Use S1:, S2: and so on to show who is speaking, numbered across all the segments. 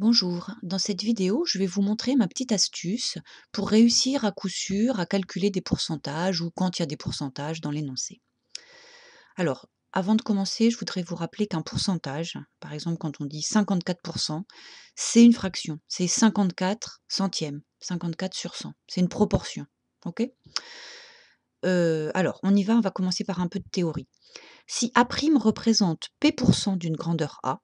S1: Bonjour, dans cette vidéo, je vais vous montrer ma petite astuce pour réussir à coup sûr à calculer des pourcentages ou quand il y a des pourcentages dans l'énoncé. Alors, avant de commencer, je voudrais vous rappeler qu'un pourcentage, par exemple quand on dit 54%, c'est une fraction, c'est 54 centièmes, 54 sur 100, c'est une proportion. Ok. Alors, on y va, on va commencer par un peu de théorie. Si A' représente P% d'une grandeur A,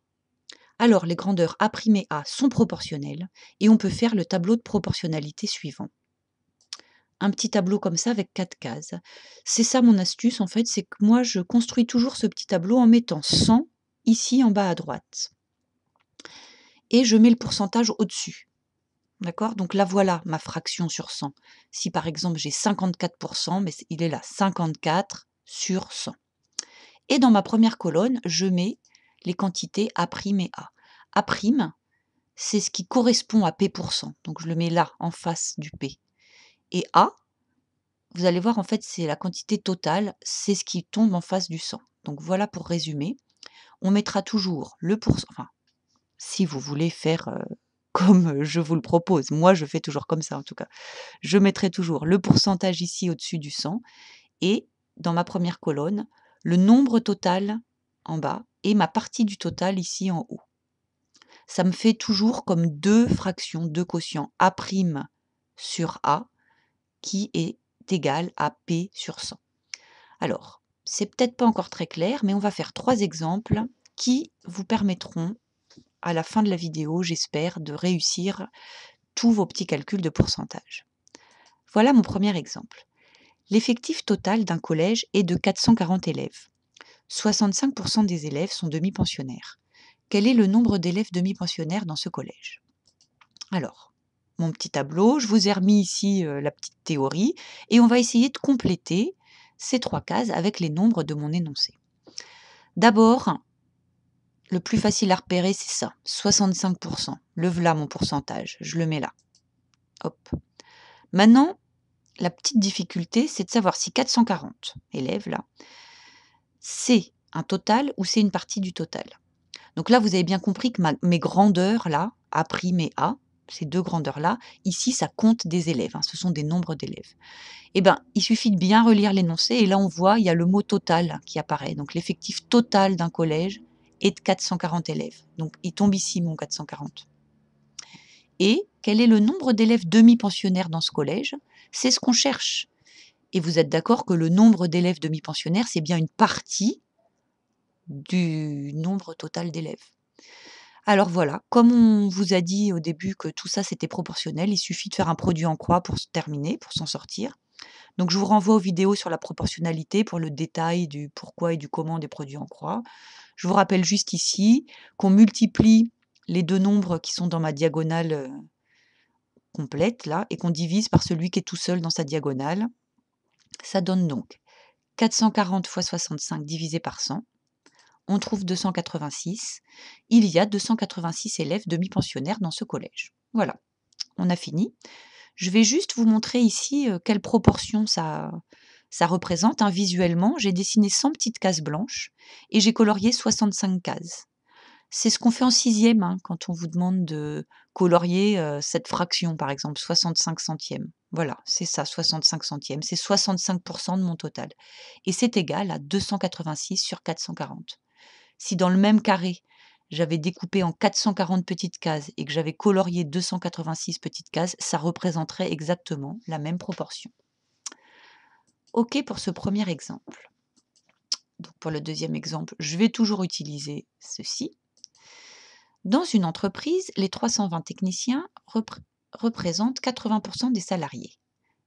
S1: alors les grandeurs A' et A sont proportionnelles et on peut faire le tableau de proportionnalité suivant. Un petit tableau comme ça avec 4 cases. C'est ça mon astuce en fait, c'est que moi je construis toujours ce petit tableau en mettant 100 ici en bas à droite. Et je mets le pourcentage au-dessus. D'accord? Donc là voilà ma fraction sur 100. Si par exemple j'ai 54%, mais il est là, 54 sur 100. Et dans ma première colonne, je mets les quantités A' et A. A', c'est ce qui correspond à P%, donc je le mets là, en face du P. Et A, vous allez voir, en fait, c'est la quantité totale, c'est ce qui tombe en face du 100. Donc voilà pour résumer. On mettra toujours le pourcent, enfin, si vous voulez faire comme je vous le propose, moi je fais toujours comme ça en tout cas. Je mettrai toujours le pourcentage ici au-dessus du 100 et dans ma première colonne, le nombre total en bas et ma partie du total ici en haut. Ça me fait toujours comme deux fractions, deux quotients A' sur A qui est égal à P sur 100. Alors, c'est peut-être pas encore très clair, mais on va faire 3 exemples qui vous permettront, à la fin de la vidéo, j'espère, de réussir tous vos petits calculs de pourcentage. Voilà mon premier exemple. L'effectif total d'un collège est de 440 élèves. 65% des élèves sont demi-pensionnaires. Quel est le nombre d'élèves demi-pensionnaires dans ce collège? Alors, mon petit tableau, je vous ai remis ici la petite théorie et on va essayer de compléter ces 3 cases avec les nombres de mon énoncé. D'abord, le plus facile à repérer, c'est ça, 65%. Le voilà mon pourcentage, je le mets là. Hop. Maintenant, la petite difficulté, c'est de savoir si 440 élèves là, c'est un total ou c'est une partie du total. Donc là, vous avez bien compris que mes grandeurs là, A' et A, ces deux grandeurs-là, ici, ça compte des élèves, hein, ce sont des nombres d'élèves. Eh bien, il suffit de bien relire l'énoncé et là, on voit, il y a le mot total qui apparaît. Donc l'effectif total d'un collège est de 440 élèves. Donc il tombe ici mon 440. Et quel est le nombre d'élèves demi-pensionnaires dans ce collège? C'est ce qu'on cherche. Et vous êtes d'accord que le nombre d'élèves demi-pensionnaires, c'est bien une partie du nombre total d'élèves. Alors voilà, comme on vous a dit au début que tout ça c'était proportionnel, il suffit de faire un produit en croix pour se terminer, pour s'en sortir. Donc je vous renvoie aux vidéos sur la proportionnalité pour le détail du pourquoi et du comment des produits en croix. Je vous rappelle juste ici qu'on multiplie les deux nombres qui sont dans ma diagonale complète là et qu'on divise par celui qui est tout seul dans sa diagonale. Ça donne donc 440 fois 65 divisé par 100. On trouve 286. Il y a 286 élèves demi-pensionnaires dans ce collège. Voilà, on a fini. Je vais juste vous montrer ici quelle proportion ça représente. Hein. Visuellement, j'ai dessiné 100 petites cases blanches et j'ai colorié 65 cases. C'est ce qu'on fait en sixième hein, quand on vous demande de colorier cette fraction, par exemple, 65 centièmes. Voilà, c'est ça, 65 centièmes. C'est 65% de mon total. Et c'est égal à 286 sur 440. Si dans le même carré, j'avais découpé en 440 petites cases et que j'avais colorié 286 petites cases, ça représenterait exactement la même proportion. OK pour ce premier exemple. Donc pour le deuxième exemple, je vais toujours utiliser ceci. Dans une entreprise, les 320 techniciens représentent 80% des salariés.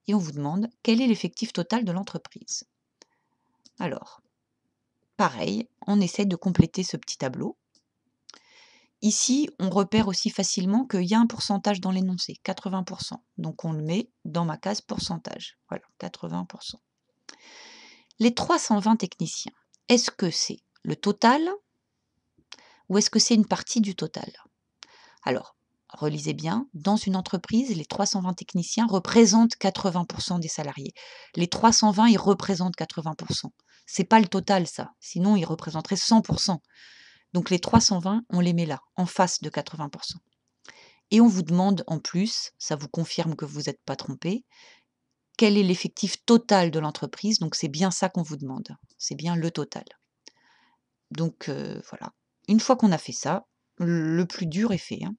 S1: Et on vous demande quel est l'effectif total de l'entreprise. Alors, pareil, on essaie de compléter ce petit tableau. Ici, on repère aussi facilement qu'il y a un pourcentage dans l'énoncé, 80%. Donc on le met dans ma case pourcentage. Voilà, 80%. Les 320 techniciens, est-ce que c'est le total ou est-ce que c'est une partie du total? Alors, relisez bien, dans une entreprise, les 320 techniciens représentent 80% des salariés. Les 320, ils représentent 80%. C'est pas le total, ça. Sinon, ils représenteraient 100%. Donc les 320, on les met là, en face de 80%. Et on vous demande en plus, ça vous confirme que vous n'êtes pas trompé, quel est l'effectif total de l'entreprise. Donc c'est bien ça qu'on vous demande, c'est bien le total. Donc voilà. Une fois qu'on a fait ça, le plus dur est fait, hein.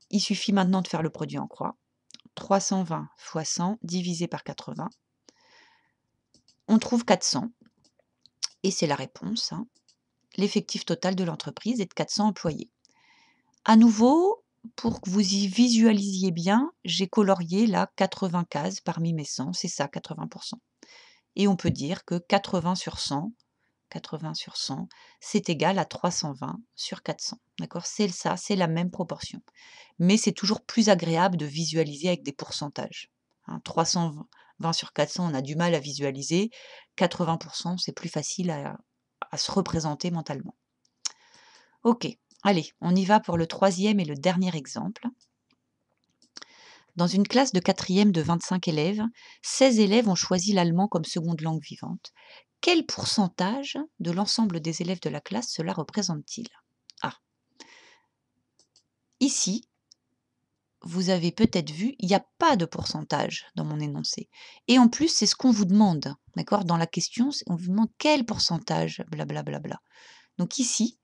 S1: Il suffit maintenant de faire le produit en croix. 320 fois 100 divisé par 80. On trouve 400 et c'est la réponse, hein. L'effectif total de l'entreprise est de 400 employés. À nouveau, pour que vous y visualisiez bien, j'ai colorié là 80 cases parmi mes 100, c'est ça 80%. Et on peut dire que 80 sur 100, c'est égal à 320 sur 400. D'accord? C'est ça, c'est la même proportion. Mais c'est toujours plus agréable de visualiser avec des pourcentages. Hein, 320 sur 400, on a du mal à visualiser. 80%, c'est plus facile à se représenter mentalement. Ok, allez, on y va pour le troisième et le dernier exemple. Dans une classe de quatrième de 25 élèves, 16 élèves ont choisi l'allemand comme seconde langue vivante. Quel pourcentage de l'ensemble des élèves de la classe cela représente-t-il? Ah, ici, vous avez peut-être vu, il n'y a pas de pourcentage dans mon énoncé. Et en plus, c'est ce qu'on vous demande. D'accord? Dans la question, on vous demande quel pourcentage, blablabla. Donc ici,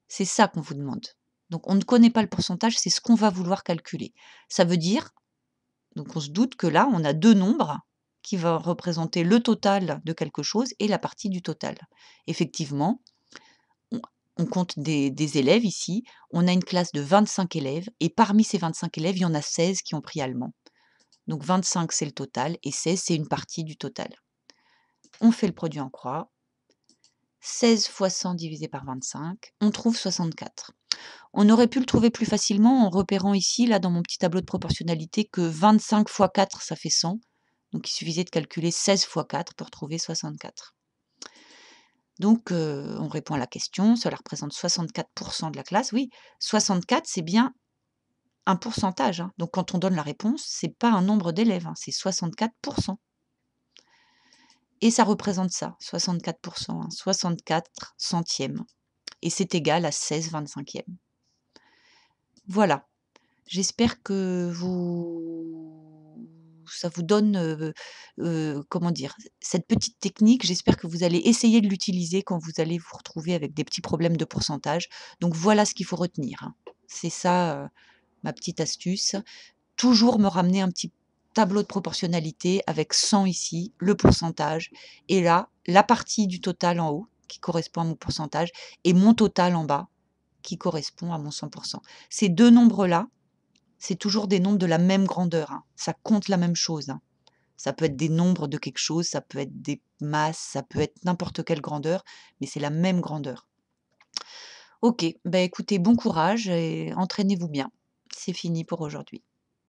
S1: c'est ça qu'on vous demande. Donc on ne connaît pas le pourcentage, c'est ce qu'on va vouloir calculer. Ça veut dire, donc on se doute que là, on a deux nombres qui vont représenter le total de quelque chose et la partie du total. Effectivement, on compte des élèves ici. On a une classe de 25 élèves et parmi ces 25 élèves, il y en a 16 qui ont pris allemand. Donc 25, c'est le total et 16, c'est une partie du total. On fait le produit en croix. 16 fois 100 divisé par 25, on trouve 64. On aurait pu le trouver plus facilement en repérant ici, là dans mon petit tableau de proportionnalité, que 25 fois 4, ça fait 100. Donc il suffisait de calculer 16 fois 4 pour trouver 64. Donc on répond à la question, cela représente 64% de la classe. Oui, 64, c'est bien un pourcentage, hein. Donc quand on donne la réponse, c'est pas un nombre d'élèves, hein, c'est 64%. Et ça représente ça, 64%, hein, 64 centièmes. Et c'est égal à 16/25e. Voilà. J'espère que ça vous donne, comment dire? Cette petite technique, j'espère que vous allez essayer de l'utiliser quand vous allez vous retrouver avec des petits problèmes de pourcentage. Donc voilà ce qu'il faut retenir, hein. C'est ça, ma petite astuce. Toujours me ramener un petit tableau de proportionnalité avec 100 ici, le pourcentage et là, la partie du total en haut qui correspond à mon pourcentage et mon total en bas qui correspond à mon 100%. Ces 2 nombres-là, c'est toujours des nombres de la même grandeur, hein. Ça compte la même chose, hein. Ça peut être des nombres de quelque chose, ça peut être des masses, ça peut être n'importe quelle grandeur, mais c'est la même grandeur. OK, bah, écoutez, bon courage et entraînez-vous bien. C'est fini pour aujourd'hui.